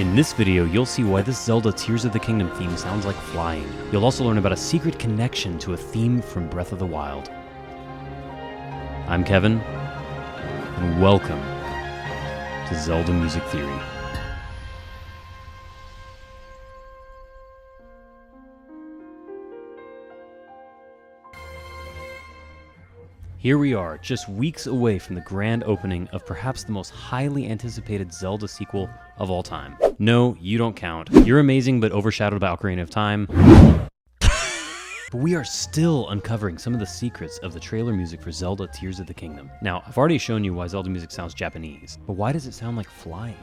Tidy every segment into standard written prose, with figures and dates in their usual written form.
In this video, you'll see why this Zelda Tears of the Kingdom theme sounds like flying. You'll also learn about a secret connection to a theme from Breath of the Wild. I'm Kevin, and welcome to Zelda Music Theory. Here we are, just weeks away from the grand opening of perhaps the most highly anticipated Zelda sequel of all time. No, you don't count. You're amazing, but overshadowed by Ocarina of Time. But we are still uncovering some of the secrets of the trailer music for Zelda Tears of the Kingdom. Now, I've already shown you why Zelda music sounds Japanese, but why does it sound like flying?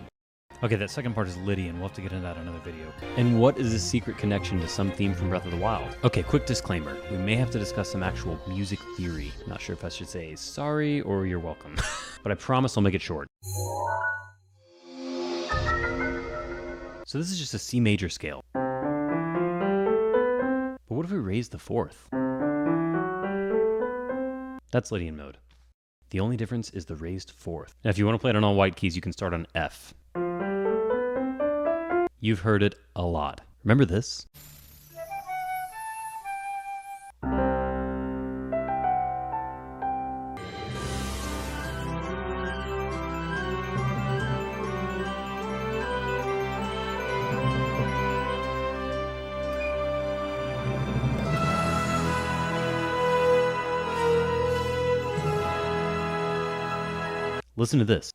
Okay, that second part is Lydian. We'll have to get into that in another video. And what is this secret connection to some theme from Breath of the Wild? Okay, quick disclaimer. We may have to discuss some actual music theory. Not sure if I should say sorry or you're welcome. But I promise I'll make it short. So this is just a C major scale. But what if we raise the fourth? That's Lydian mode. The only difference is the raised fourth. Now if you want to play it on all white keys, you can start on F. You've heard it a lot. Remember this? Listen to this.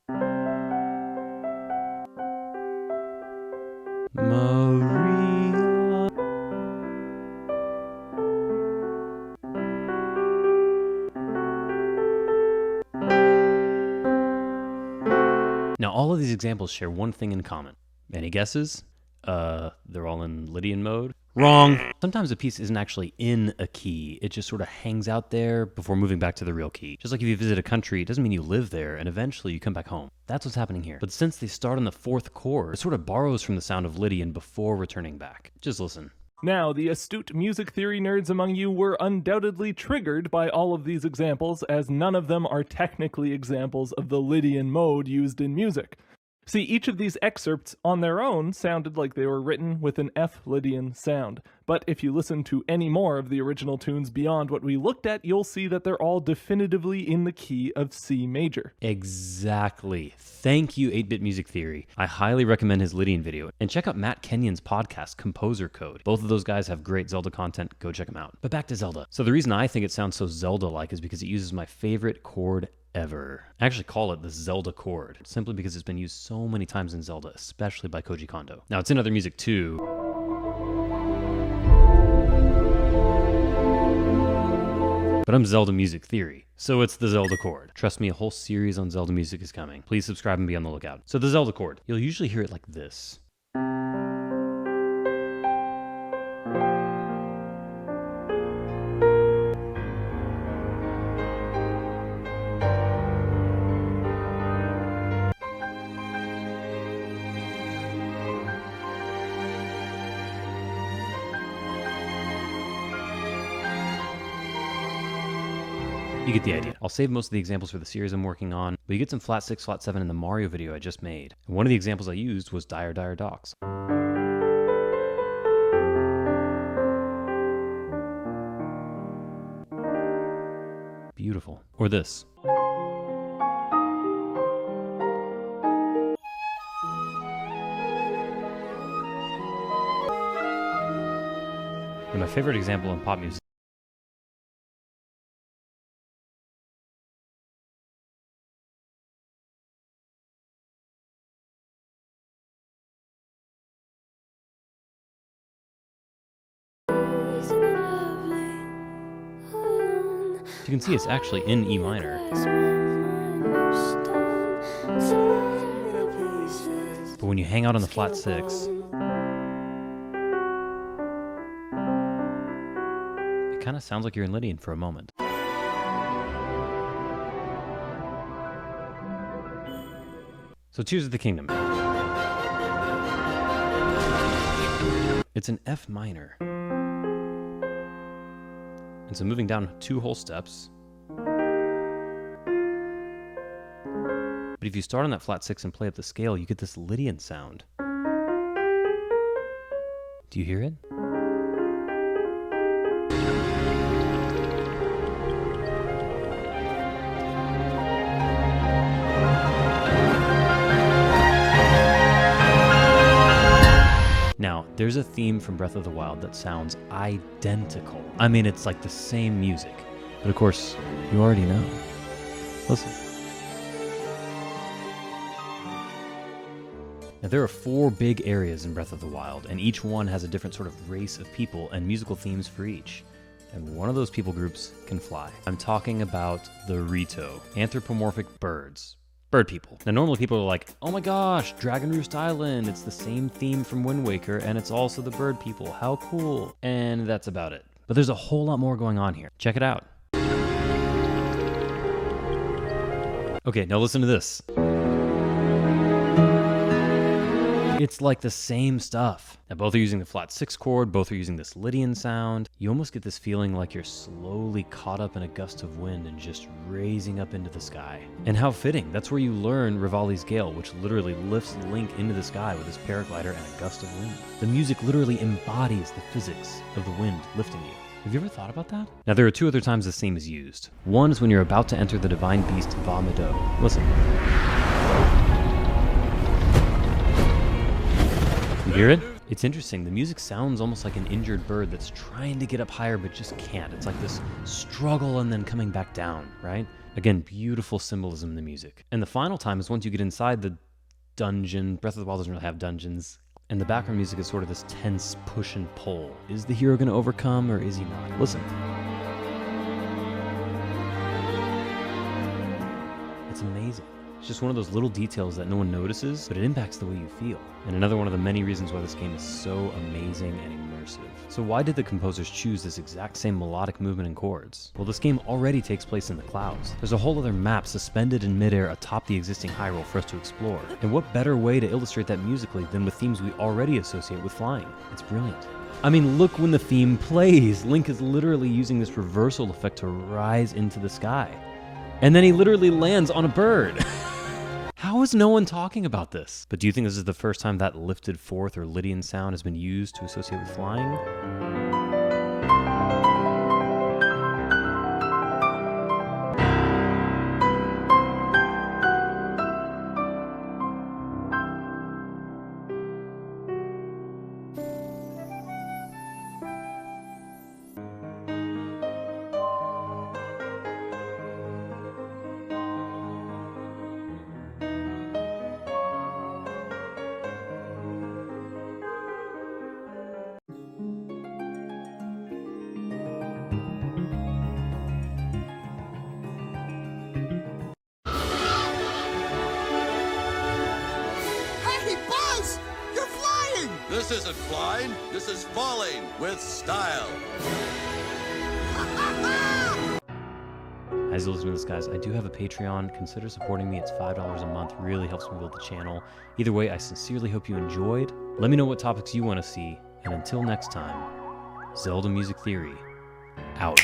Maria. Now, all of these examples share one thing in common. Any guesses? They're all in Lydian mode. Wrong. Sometimes a piece isn't actually in a key. It just sort of hangs out there before moving back to the real key. Just like if you visit a country, it doesn't mean you live there, and eventually you come back home. That's what's happening here. But since they start on the fourth chord, it sort of borrows from the sound of Lydian before returning back. Just listen. Now, the astute music theory nerds among you were undoubtedly triggered by all of these examples, as none of them are technically examples of the Lydian mode used in music. See, each of these excerpts on their own sounded like they were written with an F Lydian sound. But if you listen to any more of the original tunes beyond what we looked at, you'll see that they're all definitively in the key of C major. Exactly. Thank you, 8-Bit Music Theory. I highly recommend his Lydian video. And check out Matt Kenyon's podcast, Composer Code. Both of those guys have great Zelda content. Go check them out. But back to Zelda. So the reason I think it sounds so Zelda-like is because it uses my favorite chord ever. I actually call it the Zelda Chord, simply because it's been used so many times in Zelda, especially by Koji Kondo. Now, it's in other music too. But I'm Zelda Music Theory, so it's the Zelda Chord. Trust me, a whole series on Zelda music is coming. Please subscribe and be on the lookout. So the Zelda Chord, you'll usually hear it like this. You get the idea. I'll save most of the examples for the series I'm working on, but you get some flat 6, flat 7 in the Mario video I just made. And one of the examples I used was Dire Dire Docks. Beautiful. Or this. And my favorite example in pop music. You can see it's actually in E minor. But when you hang out on the flat 6, it kind of sounds like you're in Lydian for a moment. So Tears of the Kingdom. It's an F minor. And so moving down 2 whole steps. But if you start on that flat 6 and play up the scale, you get this Lydian sound. Do you hear it? Now, there's a theme from Breath of the Wild that sounds identical. I mean, it's like the same music. But of course, you already know. Listen. Now, there are 4 big areas in Breath of the Wild, and each one has a different sort of race of people and musical themes for each. And one of those people groups can fly. I'm talking about the Rito, anthropomorphic birds. Bird people. Now, normally people are like, oh my gosh, Dragon Roost Island, it's the same theme from Wind Waker, and it's also the bird people. How cool. And that's about it. But there's a whole lot more going on here. Check it out. Okay, now listen to this. It's like the same stuff. Now, both are using the flat 6 chord, both are using this Lydian sound. You almost get this feeling like you're slowly caught up in a gust of wind and just raising up into the sky. And how fitting, that's where you learn Rivali's Gale, which literally lifts Link into the sky with his paraglider and a gust of wind. The music literally embodies the physics of the wind lifting you. Have you ever thought about that? Now, there are 2 other times this theme is used. One is when you're about to enter the divine beast BOTW. Listen. You hear it? It's interesting. The music sounds almost like an injured bird that's trying to get up higher but just can't. It's like this struggle and then coming back down, right? Again, beautiful symbolism in the music. And the final time is once you get inside the dungeon. Breath of the Wild doesn't really have dungeons. And the background music is sort of this tense push and pull. Is the hero going to overcome or is he not? Listen. It's amazing. It's just one of those little details that no one notices, but it impacts the way you feel. And another one of the many reasons why this game is so amazing and immersive. So why did the composers choose this exact same melodic movement and chords? Well, this game already takes place in the clouds. There's a whole other map suspended in midair atop the existing Hyrule for us to explore. And what better way to illustrate that musically than with themes we already associate with flying? It's brilliant. I mean, look when the theme plays. Link is literally using this reversal effect to rise into the sky. And then he literally lands on a bird. How is no one talking about this? But do you think this is the first time that lifted forth or Lydian sound has been used to associate with flying? This isn't flying, this is falling with style. As you listen to this, guys, I do have a Patreon. Consider supporting me. It's $5 a month. Really helps me build the channel. Either way, I sincerely hope you enjoyed. Let me know what topics you want to see. And until next time, Zelda Music Theory, out.